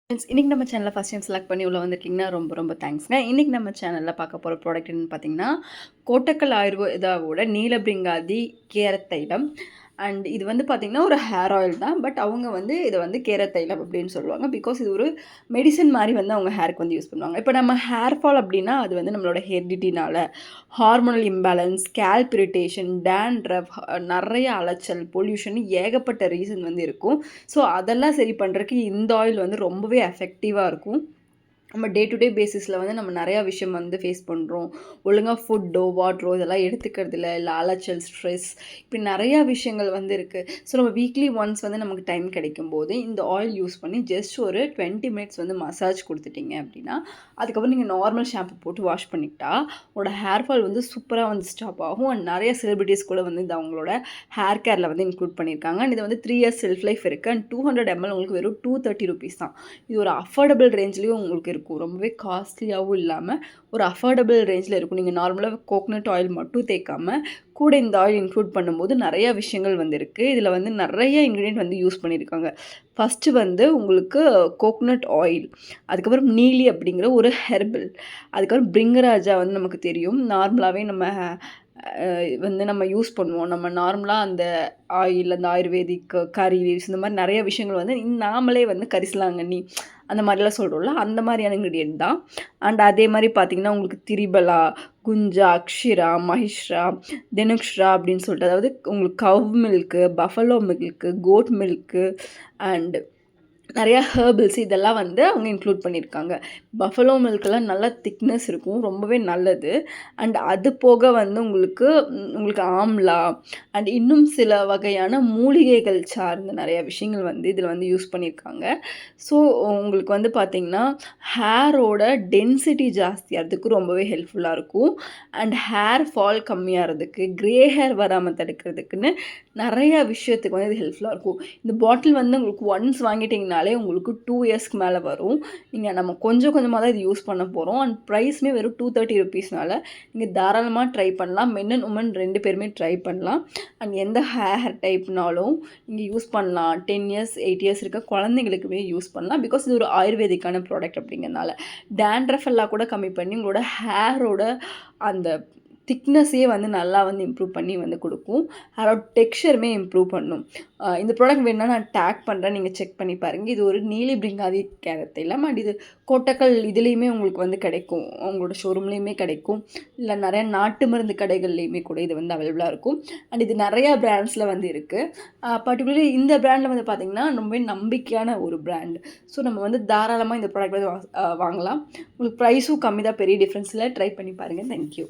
Friends, இன்னைக்கு நம்ம சேனலை ஃபஸ்ட் டைம் செலக்ட் பண்ணி உள்ள வந்திருக்கீங்கன்னா ரொம்ப ரொம்ப தேங்க்ஸ்ங்க. இன்னைக்கு நம்ம சேனலில் பார்க்க போகிற ப்ராடக்ட் என்னன்னு பார்த்தீங்கன்னா, கோட்டக்கல் ஆயுர்வேதாவோட நீலபிரிங்காதி கேரட் தைலம். அண்ட் இது வந்து பார்த்திங்கன்னா ஒரு ஹேர் ஆயில் தான். பட் அவங்க வந்து இதை வந்து கேரட் தைலம் அப்படின்னு சொல்லுவாங்க. பிகாஸ் இது ஒரு மெடிசன் மாதிரி வந்து அவங்க ஹேருக்கு வந்து யூஸ் பண்ணுவாங்க. இப்போ நம்ம ஹேர் ஃபால் அப்படின்னா அது வந்து நம்மளோட ஹெரிடிட்டினால, hormonal imbalance, scalp irritation, dandruff, நிறைய அலைச்சல், பொல்யூஷன், ஏகப்பட்ட ரீசன் வந்து இருக்கும். ஸோ அதெல்லாம் சரி பண்ணுறதுக்கு இந்த ஆயில் வந்து ரொம்பவே எஃபெக்டிவாக இருக்கும். நம்ம டே டு டே பேசிஸில் வந்து நம்ம நிறையா விஷயம் வந்து ஃபேஸ் பண்ணுறோம். ஒழுங்காக ஃபுட்டோ வாட்டரோ இதெல்லாம் எடுத்துக்கிறதில்ல, இல்லை அலைச்சல், ஸ்ட்ரெஸ், இப்படி நிறையா விஷயங்கள் வந்து இருக்குது. ஸோ நம்ம வீக்லி ஒன்ஸ் வந்து நமக்கு டைம் கிடைக்கும்போது இந்த ஆயில் யூஸ் பண்ணி ஜஸ்ட் ஒரு 20 மினிட்ஸ் வந்து மசாஜ் கொடுத்துட்டீங்க அப்படின்னா, அதுக்கப்புறம் நீங்கள் நார்மல் ஷாம்பு போட்டு வாஷ் பண்ணிக்கிட்டா உங்களோட ஹேர் ஃபால் வந்து சூப்பராக வந்து ஸ்டாப் ஆகும். அண்ட் நிறைய செலிபிரிட்டிஸ் கூட வந்து இது அவங்களோட ஹேர் கேரில் வந்து இன்க்ளூட் பண்ணியிருக்காங்க. அண்ட் இது வந்து 3 இயர்ஸ் செல்ஃப் லைஃப் இருக்குது. அண்ட் 200 ml உங்களுக்கு வெறும் 230 rupees தான். இது ஒரு அஃபோர்டபுள் ரேஞ்ச்லேயும் உங்களுக்கு இருக்கும். ரொம்பவே காஸ்ட்லியாகவும் இல்லாமல் ஒரு அஃபோர்டபுள் ரேஞ்சில் இருக்கும். நீங்கள் நார்மலாக கோகனட் ஆயில் மட்டும் தேய்க்காமல் கூட இந்த ஆயில் இன்க்ளூட் பண்ணும்போது நிறையா விஷயங்கள் வந்து இருக்குது. இதில் வந்து நிறைய இன்க்ரீடியன்ட் வந்து யூஸ் பண்ணியிருக்காங்க. ஃபஸ்ட்டு வந்து உங்களுக்கு கோகனட் ஆயில், அதுக்கப்புறம் நீலி அப்படிங்கிற ஒரு ஹெர்பல், அதுக்கப்புறம் பிரிங்கராஜா வந்து நமக்கு தெரியும். நார்மலாகவே நம்ம வந்து நம்ம யூஸ் பண்ணுவோம். நம்ம நார்மலாக அந்த ஆயில், அந்த ஆயுர்வேதிக் கறி லீவ்ஸ் இந்த மாதிரி நிறைய விஷயங்கள் வந்து நாமளே வந்து கரிசலாங்கண்ணி அந்த மாதிரிலாம் சொல்கிறோம்ல, அந்த மாதிரியான இன்க்ரீடியன்ட் தான். அண்ட் அதே மாதிரி பார்த்திங்கன்னா உங்களுக்கு திரிபலா, குஞ்சா, அக்ஷிரா, மஹிஷ்ரா, தெனுக்ஷ்ரா அப்படின்னு சொல்லிட்டு, அதாவது உங்களுக்கு cow milk, buffalo milk, goat milk and நிறையா ஹெர்பல்ஸ் இதெல்லாம் வந்து அவங்க இன்க்ளூட் பண்ணியிருக்காங்க. பஃபலோ மில்கெல்லாம் நல்லா திக்னஸ் இருக்கும், ரொம்பவே நல்லது. அண்ட் அது போக வந்து உங்களுக்கு ஆம்லா அண்ட் இன்னும் சில வகையான மூலிகைகள் சார்ந்த நிறையா விஷயங்கள் வந்து இதில் வந்து யூஸ் பண்ணியிருக்காங்க. ஸோ உங்களுக்கு வந்து பார்த்திங்கன்னா ஹேரோட டென்சிட்டி ஜாஸ்தியாகிறதுக்கு ரொம்பவே ஹெல்ப்ஃபுல்லாக இருக்கும். அண்ட் ஹேர் ஃபால் கம்மியாகிறதுக்கு, க்ரே ஹேர் வராமல் தடுக்கிறதுக்குன்னு நிறையா விஷயத்துக்கு வந்து இது ஹெல்ப்ஃபுல்லாக இருக்கும். இந்த பாட்டில் வந்து உங்களுக்கு ஒன்ஸ் வாங்கிட்டிங்கனாலே உங்களுக்கு 2 இயர்ஸ்க்கு மேலே வரும். நம்ம கொஞ்சம் கொஞ்சமாக தான் இது யூஸ் பண்ண போகிறோம். அண்ட் ப்ரைஸுமே வெறும் 230 rupeesனால நீங்கள் தாராளமாக ட்ரை பண்ணலாம். மென் அண்ட் உமன் 2 பேருமே ட்ரை பண்ணலாம். அண்ட் எந்த ஹேர் டைப்னாலும் நீங்கள் யூஸ் பண்ணலாம். 10 இயர்ஸ் 8 இயர்ஸ் இருக்க குழந்தைங்களுக்குமே யூஸ் பண்ணலாம். பிகாஸ் இது ஒரு ஆயுர்வேதிக்கான ப்ராடக்ட் அப்படிங்கிறனால டேண்ட்ரஃப் எல்லாம் கூட கம்மி பண்ணி உங்களோட ஹேரோட அந்த திக்னஸையே வந்து நல்லா வந்து இம்ப்ரூவ் பண்ணி வந்து கொடுக்கும். ஹேரோட டெக்ஸ்சருமே இம்ப்ரூவ் பண்ணும். இந்த ப்ராடக்ட் வேணுன்னா நான் டேக் பண்ணுறேன், நீங்கள் செக் பண்ணி பாருங்கள். இது ஒரு நீலி பிரிங்காதி கேரட் தைலம். அண்ட் இது கோட்டக்கல் இதுலேயுமே உங்களுக்கு வந்து கிடைக்கும், அவங்களோட ஷோரூம்லேயுமே கிடைக்கும், இல்லை நிறையா நாட்டு மருந்து கடைகள்லேயுமே கூட இது வந்து அவைலபிளாக இருக்கும். அண்ட் இது நிறையா பிராண்ட்ஸில் வந்து இருக்குது. பர்டிகுலர்லி இந்த பிராண்டில் வந்து பார்த்திங்கன்னா ரொம்பவே நம்பிக்கையான ஒரு பிராண்ட். ஸோ நம்ம வந்து தாராளமாக இந்த ப்ராடக்ட் வந்து வாங்கலாம். உங்களுக்கு ப்ரைஸும் கம்மி தான், பெரிய டிஃப்ரென்ஸில் ட்ரை பண்ணி பாருங்கள். தேங்க்யூ.